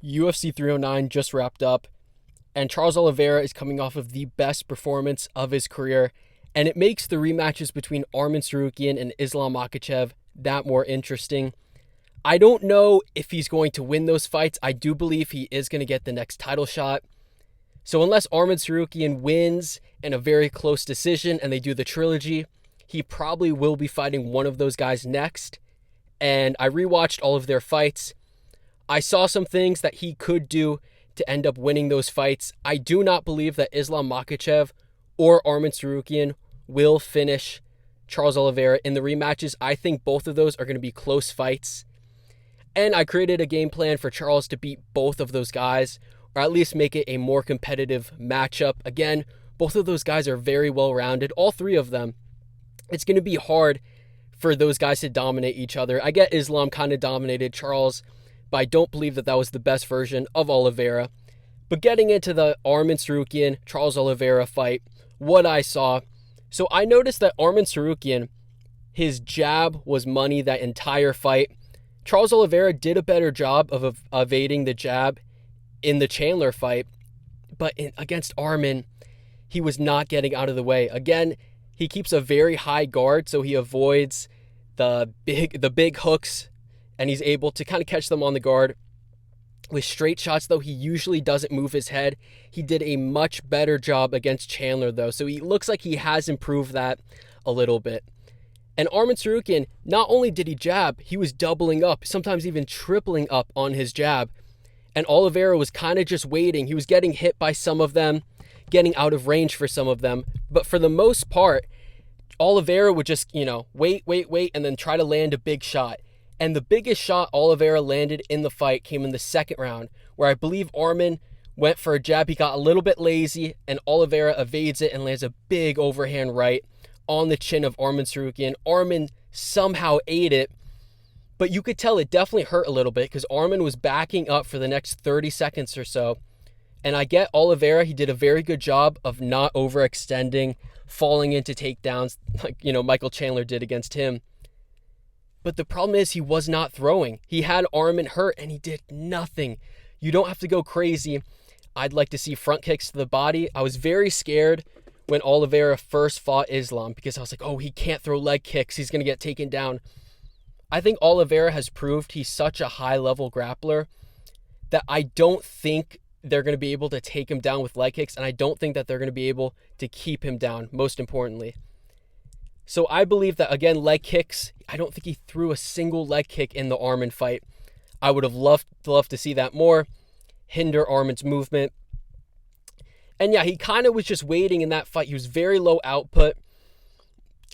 UFC 309 just wrapped up, and Charles Oliveira is coming off of the best performance of his career, and it makes the rematches between Arman Tsarukyan and Islam Makachev that more interesting. I don't know if he's going to win those fights. I do believe he is going to get the next title shot. So unless Arman Tsarukyan wins in a very close decision and they do the trilogy, he probably will be fighting one of those guys next. And I rewatched all of their fights. I saw some things that he could do to end up winning those fights. I do not believe that Islam Makachev or Arman Tsarukyan will finish Charles Oliveira in the rematches. I think both of those are going to be close fights. And I created a game plan for Charles to beat both of those guys, or at least make it a more competitive matchup. Again, both of those guys are very well-rounded, all three of them. It's going to be hard for those guys to dominate each other. I get Islam kind of dominated Charles, but I don't believe that that was the best version of Oliveira. But getting into the Arman Tsarukyan, Charles Oliveira fight, what I saw. So I noticed that Arman Tsarukyan, his jab was money that entire fight. Charles Oliveira did a better job of evading the jab in the Chandler fight, but against Arman, he was not getting out of the way. Again, he keeps a very high guard, so he avoids the big hooks, and he's able to kind of catch them on the guard. With straight shots, though, he usually doesn't move his head. He did a much better job against Chandler, though, so he looks like he has improved that a little bit. And Arman Tsarukyan, not only did he jab, he was doubling up, sometimes even tripling up on his jab. And Oliveira was kind of just waiting. He was getting hit by some of them, getting out of range for some of them. But for the most part, Oliveira would just, wait, and then try to land a big shot. And the biggest shot Oliveira landed in the fight came in the second round, where I believe Arman went for a jab. He got a little bit lazy, and Oliveira evades it and lands a big overhand right on the chin of Arman Tsarukyan. Arman somehow ate it, but you could tell it definitely hurt a little bit because Arman was backing up for the next 30 seconds or so. And I get Oliveira, he did a very good job of not overextending, falling into takedowns like, Michael Chandler did against him. But the problem is he was not throwing. He had Arman hurt and he did nothing. You don't have to go crazy. I'd like to see front kicks to the body. I was very scared when Oliveira first fought Islam because I was like, oh, he can't throw leg kicks. He's going to get taken down. I think Oliveira has proved he's such a high-level grappler that I don't think they're going to be able to take him down with leg kicks, and I don't think that they're going to be able to keep him down, most importantly. So I believe that, again, leg kicks, I don't think he threw a single leg kick in the Arman fight. I would have loved to see that more, hinder Arman's movement. And yeah, he kind of was just waiting in that fight. He was very low output.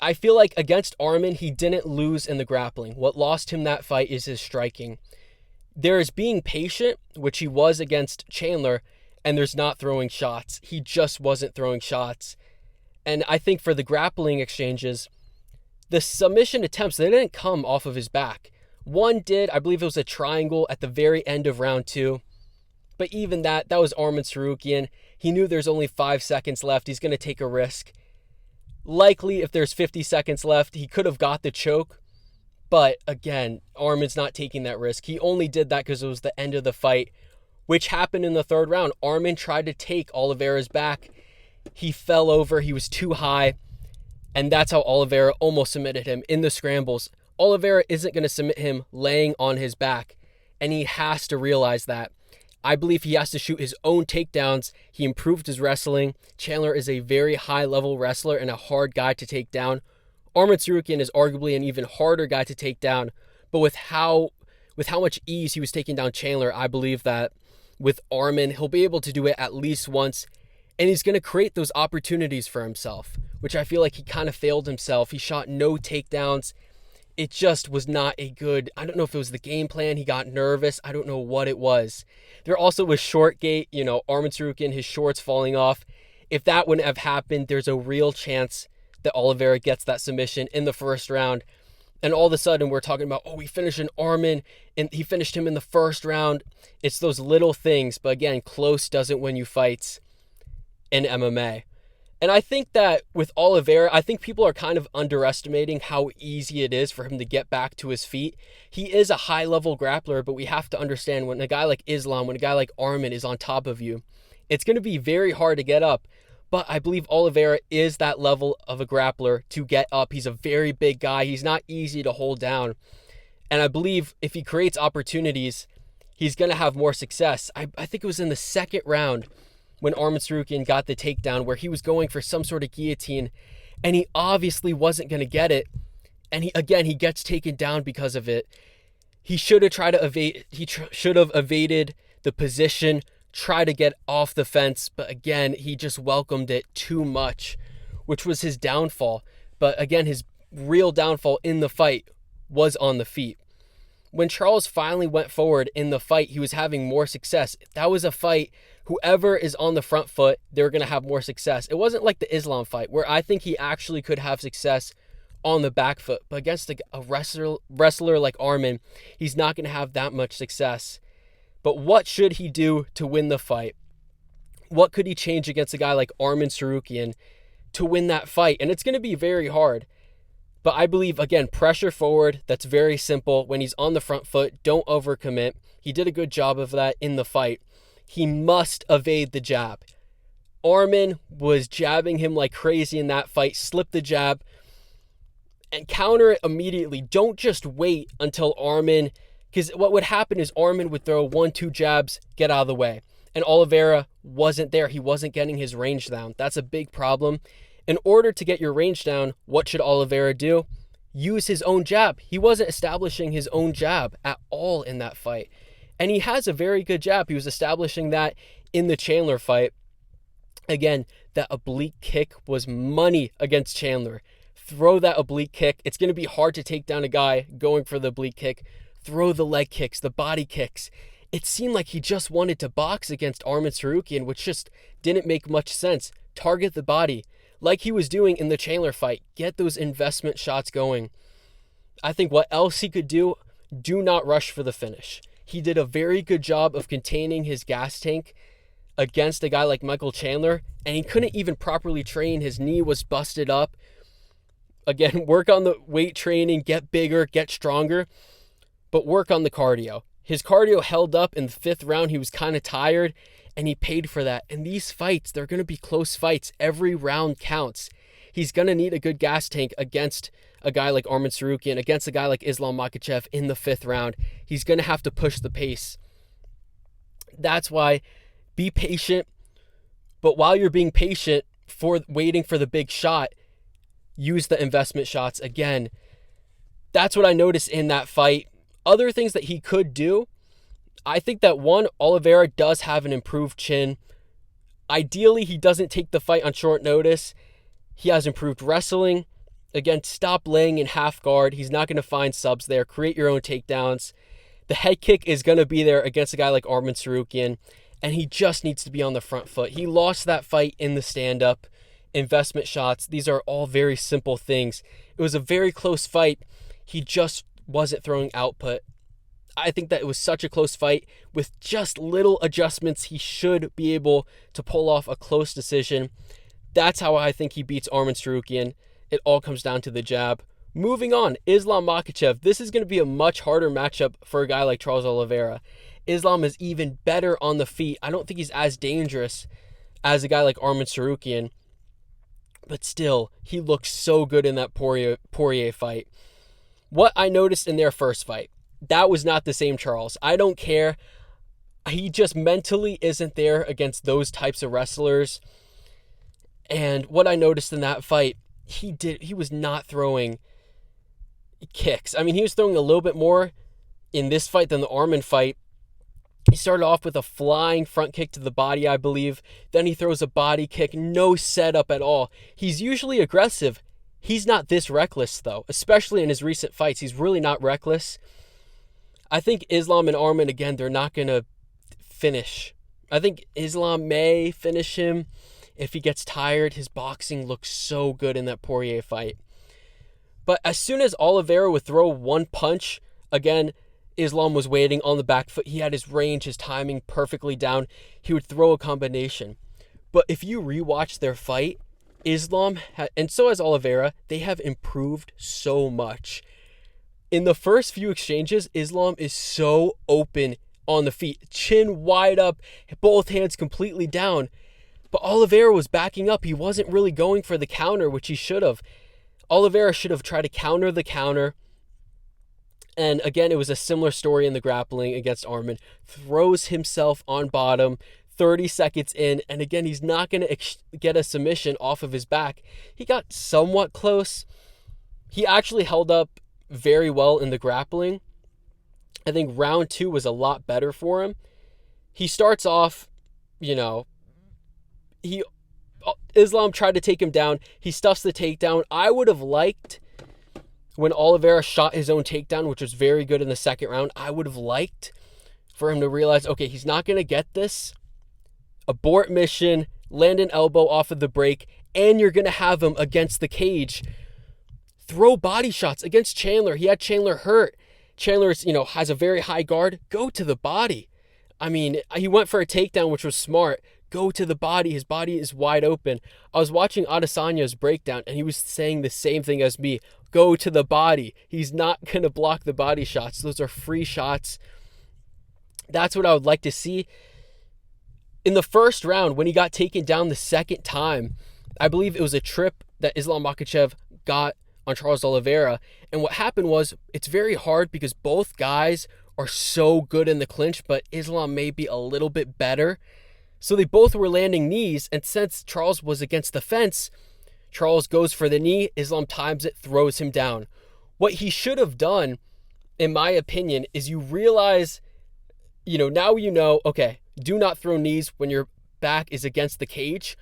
I feel like against Arman, he didn't lose in the grappling. What lost him that fight is his striking. There is being patient, which he was against Chandler, and there's not throwing shots. He just wasn't throwing shots. And I think for the grappling exchanges, the submission attempts, they didn't come off of his back. One did, I believe it was a triangle at the very end of round 2. But even that was Arman Tsarukyan. He knew there's only 5 seconds left. He's going to take a risk. Likely, if there's 50 seconds left, he could have got the choke. But again, Arman's not taking that risk. He only did that because it was the end of the fight, which happened in the third round. Arman tried to take Oliveira's back. He fell over. He was too high. And that's how Oliveira almost submitted him in the scrambles. Oliveira isn't going to submit him laying on his back. And he has to realize that. I believe he has to shoot his own takedowns. He improved his wrestling. Chandler is a very high-level wrestler and a hard guy to take down. Arman Tsarukyan is arguably an even harder guy to take down. But with how much ease he was taking down Chandler, I believe that with Arman, he'll be able to do it at least once. And he's going to create those opportunities for himself, which I feel like he kind of failed himself. He shot no takedowns. It just was not a good, I don't know if it was the game plan. He got nervous. I don't know what it was. There also was short gate, Arman Tsarukyan, his shorts falling off. If that wouldn't have happened, there's a real chance that Oliveira gets that submission in the first round. And all of a sudden we're talking about, we finished an Arman and he finished him in the first round. It's those little things. But again, close doesn't win you fights in MMA. And I think that with Oliveira, I think people are kind of underestimating how easy it is for him to get back to his feet. He is a high-level grappler, but we have to understand when a guy like Islam, when a guy like Arman is on top of you, it's going to be very hard to get up. But I believe Oliveira is that level of a grappler to get up. He's a very big guy. He's not easy to hold down. And I believe if he creates opportunities, he's going to have more success. I think it was in the second round when Arman Tsarukyan got the takedown where he was going for some sort of guillotine and he obviously wasn't going to get it. And he gets taken down because of it. He should have tried to evade. He should have evaded the position, try to get off the fence. But again, he just welcomed it too much, which was his downfall. But again, his real downfall in the fight was on the feet. When Charles finally went forward in the fight, he was having more success. That was a fight, whoever is on the front foot, they're going to have more success. It wasn't like the Islam fight, where I think he actually could have success on the back foot. But against a wrestler like Arman, he's not going to have that much success. But what should he do to win the fight? What could he change against a guy like Arman Tsarukyan to win that fight? And it's going to be very hard. But I believe, again, pressure forward, that's very simple. When he's on the front foot, don't overcommit. He did a good job of that in the fight. He must evade the jab. Arman was jabbing him like crazy in that fight. Slip the jab and counter it immediately. Don't just wait until Arman, because what would happen is Arman would throw 1-2 jabs, get out of the way. And Oliveira wasn't there. He wasn't getting his range down. That's a big problem. In order to get your range down, what should Oliveira do? Use his own jab. He wasn't establishing his own jab at all in that fight. And he has a very good jab. He was establishing that in the Chandler fight. Again, that oblique kick was money against Chandler. Throw that oblique kick. It's going to be hard to take down a guy going for the oblique kick. Throw the leg kicks, the body kicks. It seemed like he just wanted to box against Arman Tsarukyan, which just didn't make much sense. Target the body, like he was doing in the Chandler fight. Get those investment shots going. I think what else he could do not rush for the finish. He did a very good job of containing his gas tank against a guy like Michael Chandler, and he couldn't even properly train. His knee was busted up. Again, work on the weight training, get bigger, get stronger, but work on the cardio. His cardio held up in the 5th round. He was kind of tired, and he paid for that. And these fights, they're going to be close fights. Every round counts. He's going to need a good gas tank against a guy like Arman Tsarukyan, against a guy like Islam Makachev in the 5th round. He's going to have to push the pace. That's why be patient. But while you're being patient for waiting for the big shot, use the investment shots again. That's what I noticed in that fight. Other things that he could do, I think that one, Oliveira does have an improved chin. Ideally, he doesn't take the fight on short notice. He has improved wrestling. Again, stop laying in half guard. He's not going to find subs there. Create your own takedowns. The head kick is going to be there against a guy like Arman Tsarukyan, and he just needs to be on the front foot. He lost that fight in the stand-up. Investment shots, these are all very simple things. It was a very close fight. He just wasn't throwing output. I think that it was such a close fight. With just little adjustments, he should be able to pull off a close decision. That's how I think he beats Arman Tsarukyan. It all comes down to the jab. Moving on, Islam Makachev. This is going to be a much harder matchup for a guy like Charles Oliveira. Islam is even better on the feet. I don't think he's as dangerous as a guy like Arman Tsarukyan. But still, he looks so good in that Poirier fight. What I noticed in their first fight, that was not the same Charles. I don't care. He just mentally isn't there against those types of wrestlers. And what I noticed in that fight, he was not throwing kicks. I mean, he was throwing a little bit more in this fight than the Arman fight. He started off with a flying front kick to the body, I believe. Then he throws a body kick, no setup at all. He's usually aggressive. He's not this reckless, though, especially in his recent fights. He's really not reckless. I think Islam and Arman, again, they're not going to finish. I think Islam may finish him if he gets tired. His boxing looks so good in that Poirier fight. But as soon as Oliveira would throw one punch, again, Islam was waiting on the back foot. He had his range, his timing perfectly down. He would throw a combination. But if you rewatch their fight, Islam, and so has Oliveira, they have improved so much. In the first few exchanges, Islam is so open on the feet, chin wide up, both hands completely down. But Oliveira was backing up. He wasn't really going for the counter, which he should have. Oliveira should have tried to counter the counter. And again, it was a similar story in the grappling against Arman. Throws himself on bottom, 30 seconds in, and again, he's not going to get a submission off of his back. He got somewhat close. He actually held up very well in the grappling. I think round 2 was a lot better for him. He starts off, Islam tried to take him down. He stuffs the takedown. I would have liked when Oliveira shot his own takedown, which was very good in the second round. I would have liked for him to realize, okay, he's not going to get this. Abort mission, land an elbow off of the break, and you're going to have him against the cage. Throw body shots against Chandler. He had Chandler hurt. Chandler, has a very high guard. Go to the body. I mean, he went for a takedown, which was smart. Go to the body. His body is wide open. I was watching Adesanya's breakdown, and he was saying the same thing as me. Go to the body. He's not going to block the body shots. Those are free shots. That's what I would like to see. In the first round, when he got taken down the second time, I believe it was a trip that Islam Makachev got on Charles Oliveira. And what happened was, it's very hard because both guys are so good in the clinch, but Islam may be a little bit better. So they both were landing knees, and since Charles was against the fence, Charles goes for the knee, Islam times it, throws him down. What he should have done, in my opinion, is you realize, now okay, do not throw knees when your back is against the cage.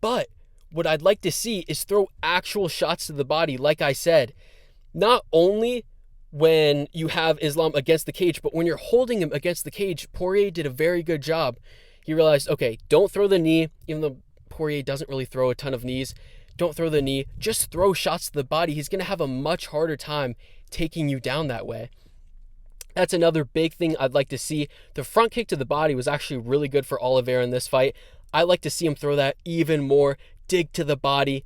But what I'd like to see is throw actual shots to the body, like I said. Not only when you have Islam against the cage, but when you're holding him against the cage. Poirier did a very good job. He realized, okay, don't throw the knee, even though Poirier doesn't really throw a ton of knees. Don't throw the knee. Just throw shots to the body. He's going to have a much harder time taking you down that way. That's another big thing I'd like to see. The front kick to the body was actually really good for Oliveira in this fight. I'd like to see him throw that even more. Dig to the body.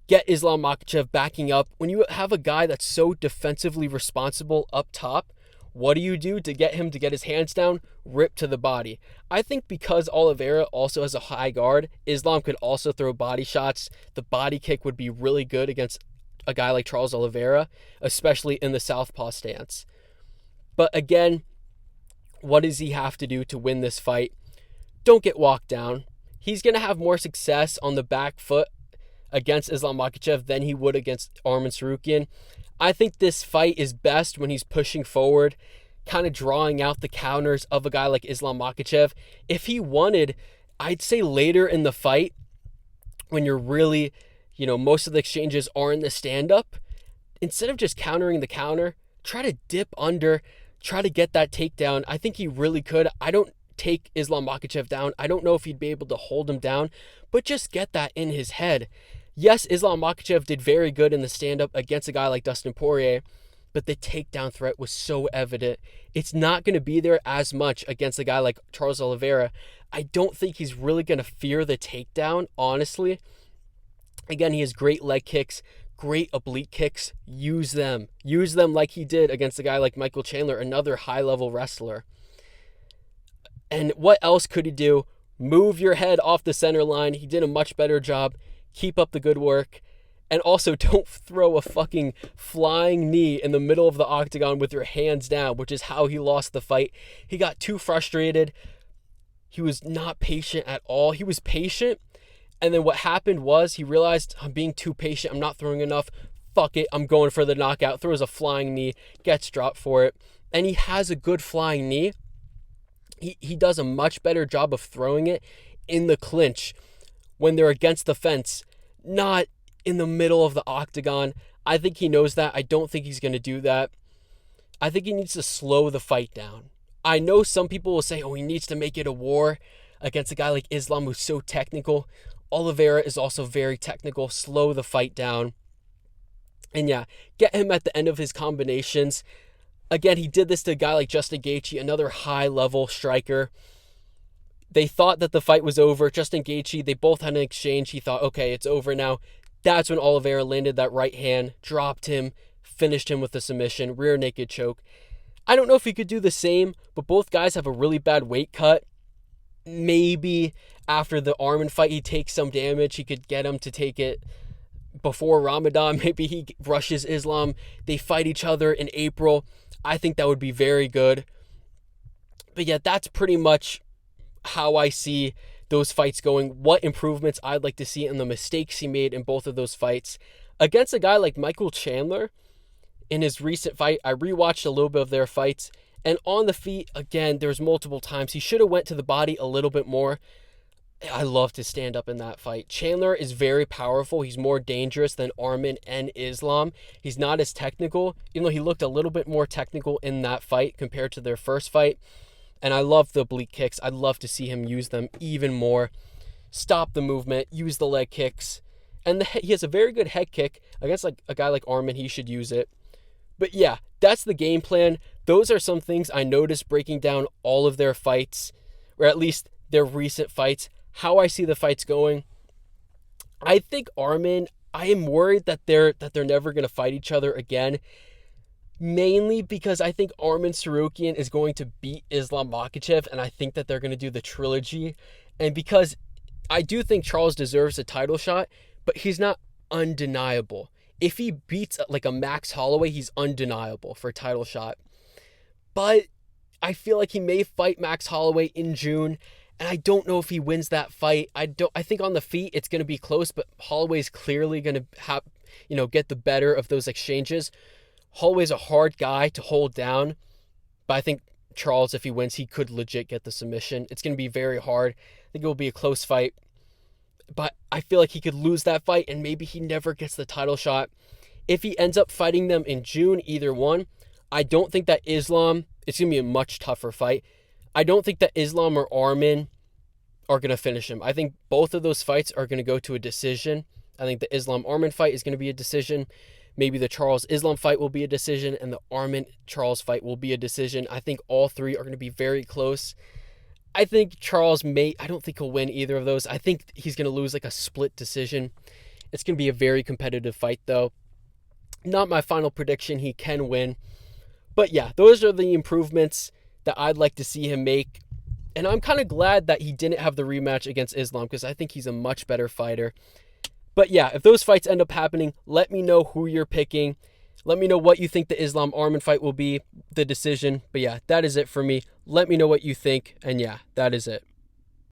Get Islam Makachev backing up. When you have a guy that's so defensively responsible up top, what do you do to get him to get his hands down? Rip to the body. I think because Oliveira also has a high guard, Islam could also throw body shots. The body kick would be really good against a guy like Charles Oliveira, especially in the southpaw stance. But again, what does he have to do to win this fight? Don't get walked down. He's going to have more success on the back foot against Islam Makachev than he would against Arman Tsarukyan. I think this fight is best when he's pushing forward, kind of drawing out the counters of a guy like Islam Makachev. If he wanted, I'd say later in the fight, when you're really, most of the exchanges are in the stand-up, instead of just countering the counter, try to dip under, try to get that takedown. I think he really could. I don't take Islam Makachev down. I don't know if he'd be able to hold him down, but just get that in his head. Yes, Islam Makachev did very good in the stand-up against a guy like Dustin Poirier, but the takedown threat was so evident. It's not going to be there as much against a guy like Charles Oliveira. I don't think he's really going to fear the takedown, honestly. Again, he has great leg kicks, great oblique kicks. Use them. Use them like he did against a guy like Michael Chandler, another high-level wrestler. And what else could he do? Move your head off the center line. He did a much better job. Keep up the good work. And also, don't throw a fucking flying knee in the middle of the octagon with your hands down, which is how he lost the fight. He got too frustrated. He was not patient at all. He was patient, and then what happened was he realized, I'm being too patient. I'm not throwing enough. Fuck it. I'm going for the knockout. Throws a flying knee, gets dropped for it. And he has a good flying knee. He does a much better job of throwing it in the clinch when they're against the fence, not in the middle of the octagon. I think he knows that. I don't think he's going to do that. I think he needs to slow the fight down. I know some people will say, he needs to make it a war against a guy like Islam who's so technical. Oliveira is also very technical. Slow the fight down. And yeah, get him at the end of his combinations. Again, he did this to a guy like Justin Gaethje, another high-level striker. They thought that the fight was over. Justin Gaethje, they both had an exchange. He thought, okay, it's over now. That's when Oliveira landed that right hand, dropped him, finished him with a submission, rear naked choke. I don't know if he could do the same, but both guys have a really bad weight cut. Maybe after the Arman fight, he takes some damage. He could get him to take it before Ramadan. Maybe he rushes Islam. They fight each other in April. I think that would be very good. But yeah, that's pretty much how I see those fights going, what improvements I'd like to see, and the mistakes he made in both of those fights. Against a guy like Michael Chandler, in his recent fight, I rewatched a little bit of their fights, and on the feet, again, there's multiple times he should have went to the body a little bit more. I love to stand up in that fight. Chandler is very powerful. He's more dangerous than Arman and Islam. He's not as technical, even though he looked a little bit more technical in that fight compared to their first fight. And I love the oblique kicks. I'd love to see him use them even more. Stop the movement, use the leg kicks. And he has a very good head kick. Against like a guy like Arman, he should use it. But yeah, that's the game plan. Those are some things I noticed breaking down all of their fights, or at least their recent fights, how I see the fights going. I think Arman, I am worried that they're never going to fight each other again. Mainly because I think Arman Tsarukyan is going to beat Islam Makachev, and I think that they're going to do the trilogy. And because I do think Charles deserves a title shot, but he's not undeniable. If he beats like a Max Holloway, he's undeniable for a title shot. But I feel like he may fight Max Holloway in June, and I don't know if he wins that fight. I think on the feet it's going to be close, but Holloway's clearly going to have, get the better of those exchanges. Holloway's a hard guy to hold down, but I think Charles, if he wins, he could legit get the submission. It's going to be very hard. I think it will be a close fight, but I feel like he could lose that fight, and maybe he never gets the title shot. If he ends up fighting them in June, either one, I don't think that Islam, it's going to be a much tougher fight. I don't think that Islam or Arman are going to finish him. I think both of those fights are going to go to a decision. I think the Islam-Arman fight is going to be a decision. Maybe the Charles-Islam fight will be a decision, and the Arman-Charles fight will be a decision. I think all three are going to be very close. I think I don't think he'll win either of those. I think he's going to lose like a split decision. It's going to be a very competitive fight, though. Not my final prediction. He can win. But yeah, those are the improvements that I'd like to see him make. And I'm kind of glad that he didn't have the rematch against Islam, because I think he's a much better fighter. But yeah, if those fights end up happening, let me know who you're picking. Let me know what you think the Islam-Arman fight will be, the decision. But yeah, that is it for me. Let me know what you think. And yeah, that is it.